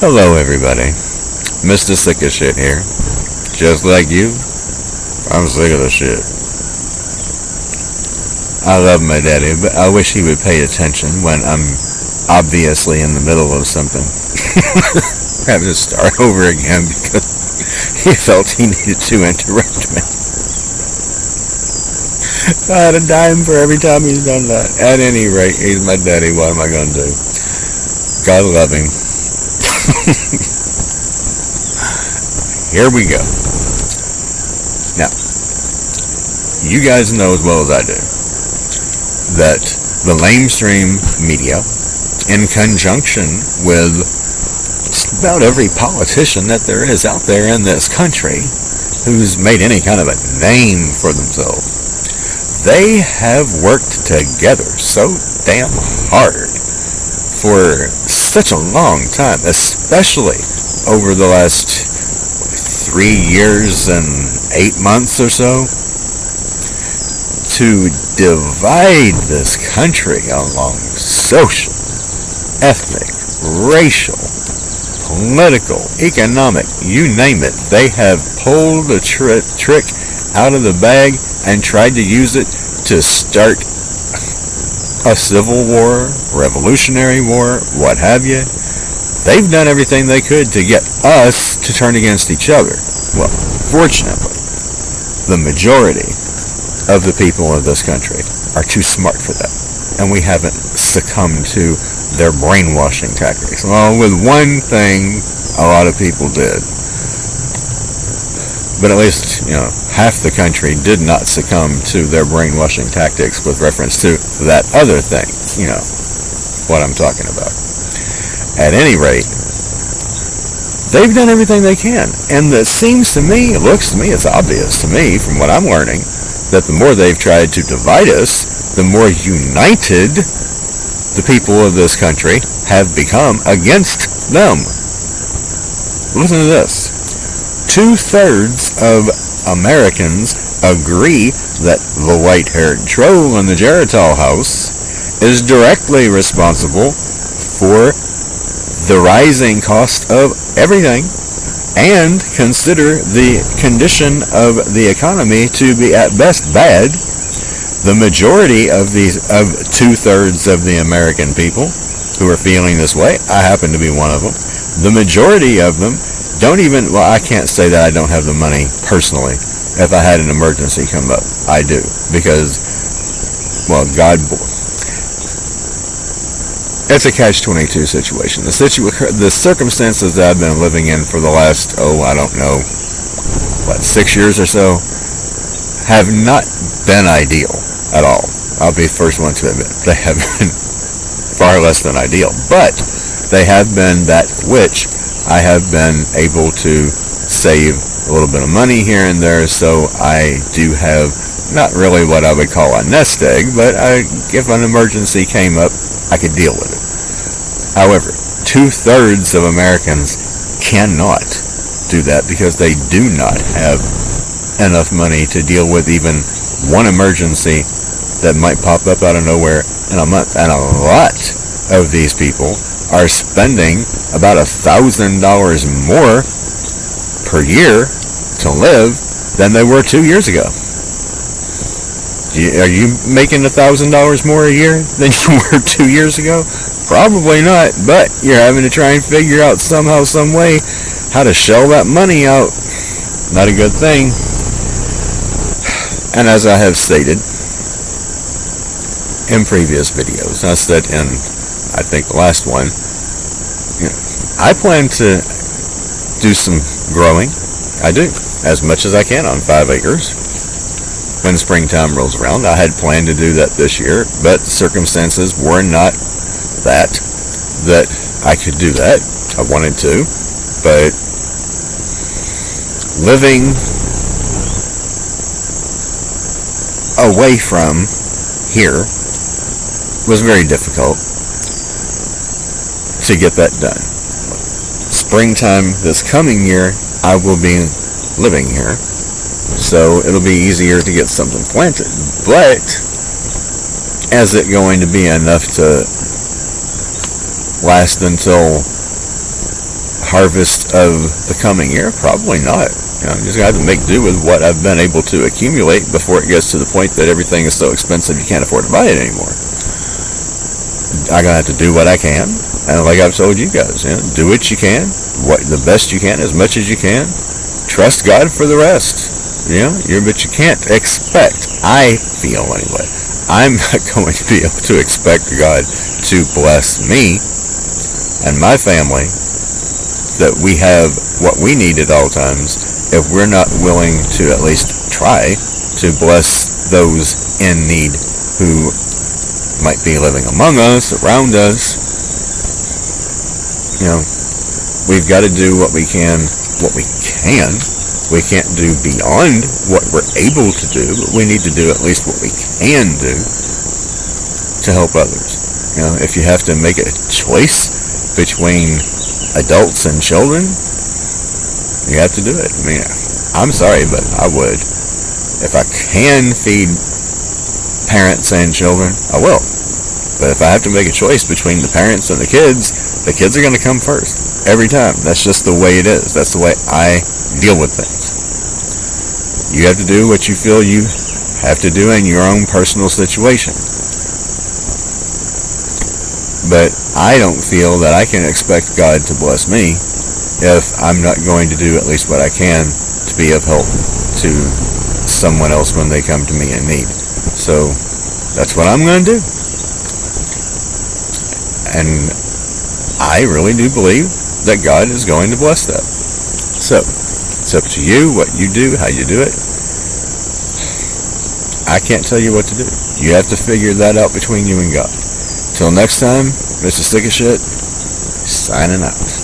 Hello, everybody. Mr. Sick of Shit here. Just like you, I'm sick of the shit. I love my daddy, but I wish he would pay attention when I'm obviously in the middle of something. I have to start over again because he felt he needed to interrupt me. I had a dime for every time he's done that. At any rate, he's my daddy. What am I going to do? God love him. Here we go. Now, you guys know as well as I do that the lamestream media, in conjunction with just about every politician that there is out there in this country who's made any kind of a name for themselves, they have worked together so damn hard for such a long time, especially over the last 3 years and 8 months or so, to divide this country along social, ethnic, racial, political, economic, you name it. They have pulled a trick out of the bag and tried to use it to start a civil war, revolutionary war, what have you. They've done everything they could to get us to turn against each other. Well, fortunately, the majority of the people of this country are too smart for that, and we haven't succumbed to their brainwashing tactics. Well, with one thing, a lot of people did. But at least, half the country did not succumb to their brainwashing tactics with reference to that other thing. What I'm talking about. At any rate, they've done everything they can. And it seems to me, it looks to me, it's obvious to me from what I'm learning, that the more they've tried to divide us, the more united the people of this country have become against them. Listen to this. 2/3 of Americans agree that the white-haired troll in the Geritol house is directly responsible for the rising cost of everything and consider the condition of the economy to be at best bad. The majority of 2/3 of the American people who are feeling this way, I happen to be one of them, the majority of them don't even, well, I can't say that I don't have the money personally. If I had an emergency come up, I do. Because, well, it's a catch-22 situation. The circumstances that I've been living in for the last, 6 years or so, have not been ideal at all. I'll be the first one to admit. They have been far less than ideal. But they have been that which I have been able to save a little bit of money here and there, so I do have not really what I would call a nest egg, but if an emergency came up, I could deal with it. However, 2/3 of Americans cannot do that because they do not have enough money to deal with even one emergency that might pop up out of nowhere in a month. And a lot of these people are spending about $1,000 more per year to live than they were 2 years ago. Are you making $1,000 more a year than you were 2 years ago? Probably not, but you're having to try and figure out somehow, some way, how to shell that money out. Not a good thing. And as I have stated in previous videos, I said in, I think, the last one, I plan to do some growing. I do, as much as I can on 5 acres. When springtime rolls around, I had planned to do that this year, but circumstances were not that I could do that. I wanted to, but living away from here was very difficult to get that done. Springtime this coming year, I will be living here, so it'll be easier to get something planted. But is it going to be enough to last until harvest of the coming year? Probably not. I'm just going to have to make do with what I've been able to accumulate before it gets to the point that everything is so expensive you can't afford to buy it anymore. I'm going to have to do what I can. And like I've told you guys, do what you can, the best you can, as much as you can. Trust God for the rest. But you can't expect, I feel anyway, I'm not going to be able to expect God to bless me and my family, that we have what we need at all times, if we're not willing to at least try to bless those in need who might be living among us, around us. We've got to do what we can. We can't do beyond what we're able to do, but we need to do at least what we can do to help others. If you have to make a choice between adults and children, you have to do it. I'm sorry, but I would. If I can feed parents and children, I will. But if I have to make a choice between the parents and the kids are going to come first. Every time. That's just the way it is. That's the way I deal with things. You have to do what you feel you have to do in your own personal situation. But I don't feel that I can expect God to bless me if I'm not going to do at least what I can to be of help to someone else when they come to me in need. So that's what I'm going to do. And I really do believe that God is going to bless that. So it's up to you what you do, how you do it. I can't tell you what to do. You have to figure that out between you and God. Till next time, Mr. Sick of Shit, signing out.